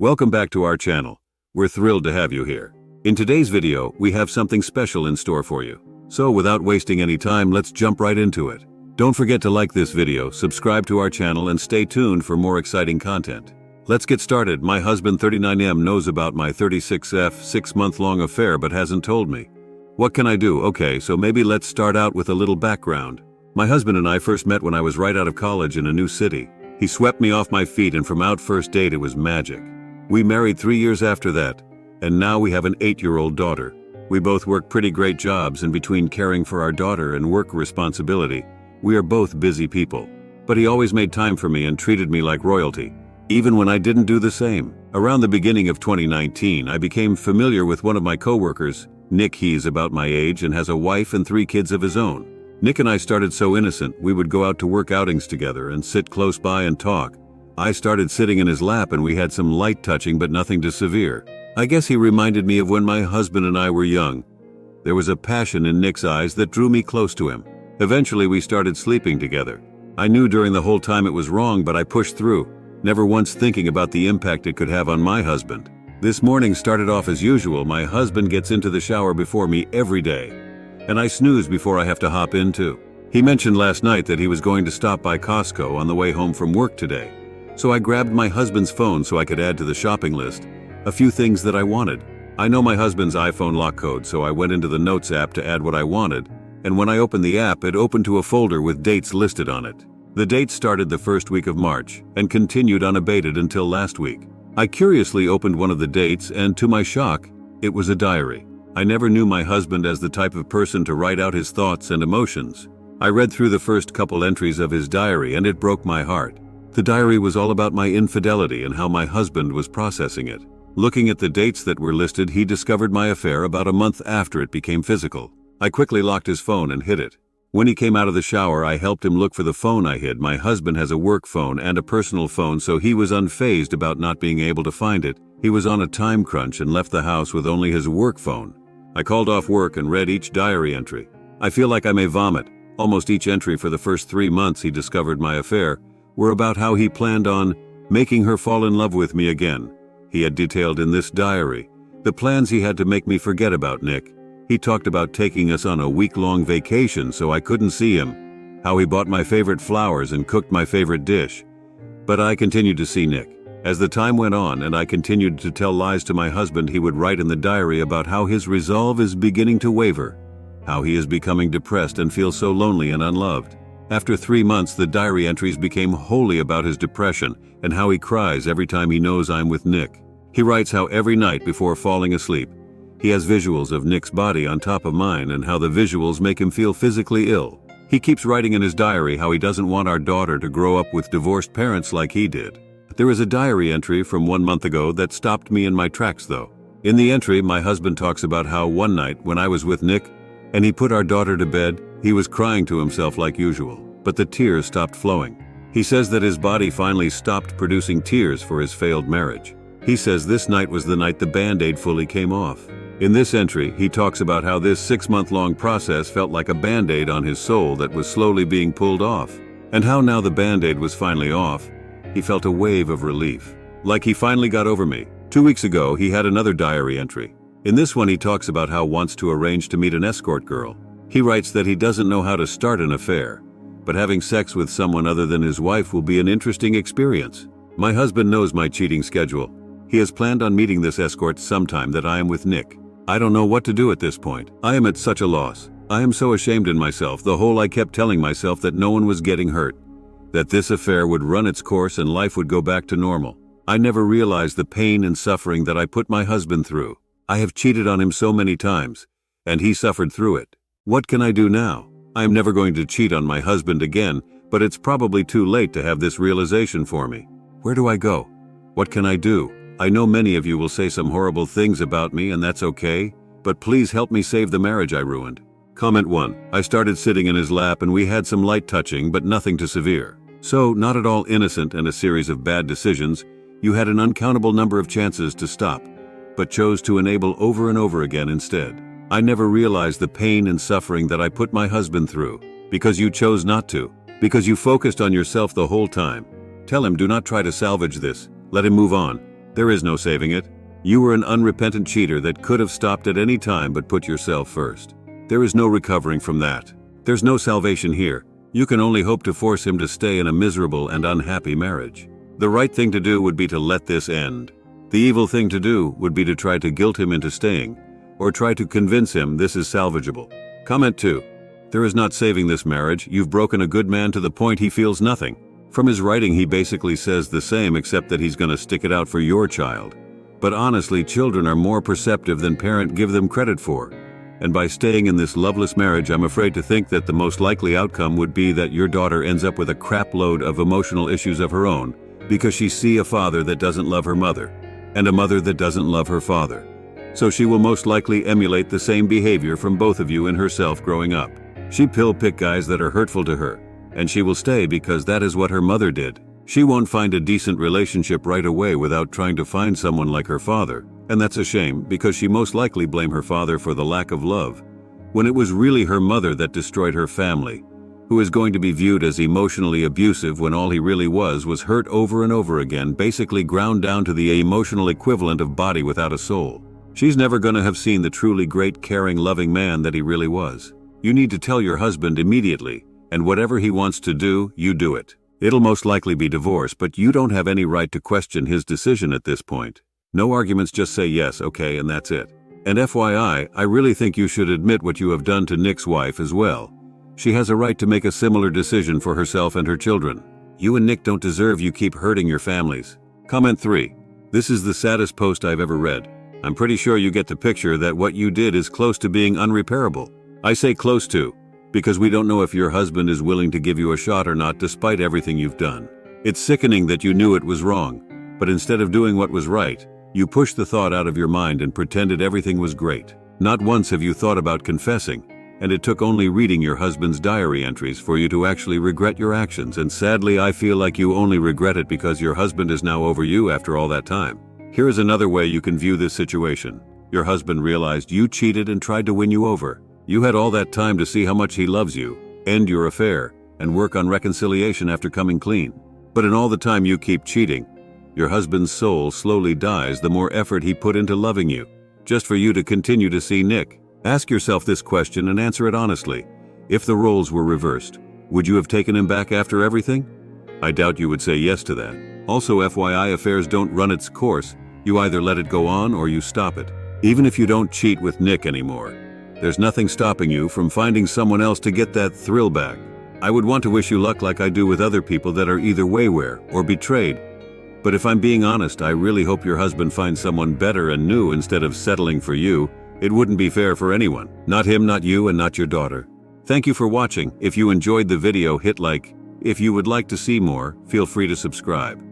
Welcome back to our channel. We're thrilled to have you here. In today's video, we have something special in store for you. So without wasting any time, let's jump right into it. Don't forget to like this video, subscribe to our channel, and stay tuned for more exciting content. Let's get started. My husband 39M knows about my 36F 6-month-long affair but hasn't told me. What can I do? Okay, so maybe let's start out with a little background. My husband and I first met when I was right out of college in a new city. He swept me off my feet, and from our first date it was magic. We married 3 years after that, and now we have an 8-year-old daughter. We both work pretty great jobs, and between caring for our daughter and work responsibility, we are both busy people. But he always made time for me and treated me like royalty, even when I didn't do the same. Around the beginning of 2019, I became familiar with one of my coworkers, Nick. He's about my age and has a wife and 3 kids of his own. Nick and I started so innocent. We would go out to work outings together and sit close by and talk. I started sitting in his lap and we had some light touching, but nothing too severe. I guess he reminded me of when my husband and I were young. There was a passion in Nick's eyes that drew me close to him. Eventually we started sleeping together. I knew during the whole time it was wrong, but I pushed through, never once thinking about the impact it could have on my husband. This morning started off as usual. My husband gets into the shower before me every day, and I snooze before I have to hop in too. He mentioned last night that he was going to stop by Costco on the way home from work today. So I grabbed my husband's phone so I could add to the shopping list a few things that I wanted. I know my husband's iPhone lock code, so I went into the Notes app to add what I wanted, and when I opened the app, it opened to a folder with dates listed on it. The dates started the first week of March and continued unabated until last week. I curiously opened one of the dates, and to my shock, it was a diary. I never knew my husband as the type of person to write out his thoughts and emotions. I read through the first couple entries of his diary and it broke my heart. The diary was all about my infidelity and how my husband was processing it. Looking at the dates that were listed, he discovered my affair about a month after it became physical. I quickly locked his phone and hid it. When he came out of the shower, I helped him look for the phone I hid. My husband has a work phone and a personal phone, so he was unfazed about not being able to find it. He was on a time crunch and left the house with only his work phone. I called off work and read each diary entry. I feel like I may vomit. Almost each entry for the first 3 months he discovered my affair were about how he planned on making her fall in love with me again. He had detailed in this diary the plans he had to make me forget about Nick. He talked about taking us on a week-long vacation so I couldn't see him, how he bought my favorite flowers and cooked my favorite dish. But I continued to see Nick. As the time went on and I continued to tell lies to my husband, he would write in the diary about how his resolve is beginning to waver, how he is becoming depressed and feels so lonely and unloved. After 3 months, the diary entries became wholly about his depression and how he cries every time he knows I'm with Nick. He writes how every night before falling asleep, he has visuals of Nick's body on top of mine and how the visuals make him feel physically ill. He keeps writing in his diary how he doesn't want our daughter to grow up with divorced parents like he did. There is a diary entry from 1 month ago that stopped me in my tracks though. In the entry, my husband talks about how one night when I was with Nick and he put our daughter to bed, he was crying to himself like usual, but the tears stopped flowing. He says that his body finally stopped producing tears for his failed marriage. He says this night was the night the Band-Aid fully came off. In this entry, he talks about how this 6-month-long process felt like a Band-Aid on his soul that was slowly being pulled off, and how now the Band-Aid was finally off, he felt a wave of relief, like he finally got over me. 2 weeks ago, he had another diary entry. In this one, he talks about how wants to arrange to meet an escort girl. He writes that he doesn't know how to start an affair, but having sex with someone other than his wife will be an interesting experience. My husband knows my cheating schedule. He has planned on meeting this escort sometime that I am with Nick. I don't know what to do at this point. I am at such a loss. I am so ashamed in myself. I kept telling myself that no one was getting hurt, that this affair would run its course and life would go back to normal. I never realized the pain and suffering that I put my husband through. I have cheated on him so many times, and he suffered through it. What can I do now? I am never going to cheat on my husband again, but it's probably too late to have this realization for me. Where do I go? What can I do? I know many of you will say some horrible things about me, and that's okay, but please help me save the marriage I ruined. Comment 1. I started sitting in his lap and we had some light touching, but nothing too severe. So, not at all innocent and a series of bad decisions. You had an uncountable number of chances to stop, but chose to enable over and over again instead. I never realized the pain and suffering that I put my husband through, because you chose not to, because you focused on yourself the whole time. Tell him, do not try to salvage this. Let him move on. There is no saving it. You were an unrepentant cheater that could have stopped at any time but put yourself first. There is no recovering from that. There's no salvation here. You can only hope to force him to stay in a miserable and unhappy marriage. The right thing to do would be to let this end. The evil thing to do would be to try to guilt him into staying, or try to convince him this is salvageable. Comment 2. There is not saving this marriage. You've broken a good man to the point he feels nothing. From his writing he basically says the same, except that he's gonna stick it out for your child. But honestly, children are more perceptive than parents give them credit for. And by staying in this loveless marriage, I'm afraid to think that the most likely outcome would be that your daughter ends up with a crap load of emotional issues of her own, because she sees a father that doesn't love her mother, and a mother that doesn't love her father. So she will most likely emulate the same behavior from both of you and herself growing up. She pick guys that are hurtful to her, and she will stay because that is what her mother did. She won't find a decent relationship right away without trying to find someone like her father, and that's a shame because she most likely blames her father for the lack of love, when it was really her mother that destroyed her family, who is going to be viewed as emotionally abusive when all he really was hurt over and over again, basically ground down to the emotional equivalent of body without a soul. She's never going to have seen the truly great, caring, loving man that he really was. You need to tell your husband immediately, and whatever he wants to do, you do it. It'll most likely be divorce, but you don't have any right to question his decision at this point. No arguments, just say yes, okay, and that's it. And FYI, I really think you should admit what you have done to Nick's wife as well. She has a right to make a similar decision for herself and her children. You and Nick don't deserve you keep hurting your families. Comment 3. This is the saddest post I've ever read. I'm pretty sure you get the picture that what you did is close to being unrepairable. I say close to, because we don't know if your husband is willing to give you a shot or not despite everything you've done. It's sickening that you knew it was wrong, but instead of doing what was right, you pushed the thought out of your mind and pretended everything was great. Not once have you thought about confessing, and it took only reading your husband's diary entries for you to actually regret your actions, and sadly I feel like you only regret it because your husband is now over you after all that time. Here is another way you can view this situation. Your husband realized you cheated and tried to win you over. You had all that time to see how much he loves you, end your affair, and work on reconciliation after coming clean. But in all the time you keep cheating, your husband's soul slowly dies the more effort he put into loving you, just for you to continue to see Nick. Ask yourself this question and answer it honestly. If the roles were reversed, would you have taken him back after everything? I doubt you would say yes to that. Also, FYI, affairs don't run its course. You either let it go on or you stop it. Even if you don't cheat with Nick anymore, there's nothing stopping you from finding someone else to get that thrill back. I would want to wish you luck like I do with other people that are either wayware or betrayed. But if I'm being honest, I really hope your husband finds someone better and new instead of settling for you. It wouldn't be fair for anyone. Not him, not you, and not your daughter. Thank you for watching. If you enjoyed the video, hit like. If you would like to see more, feel free to subscribe.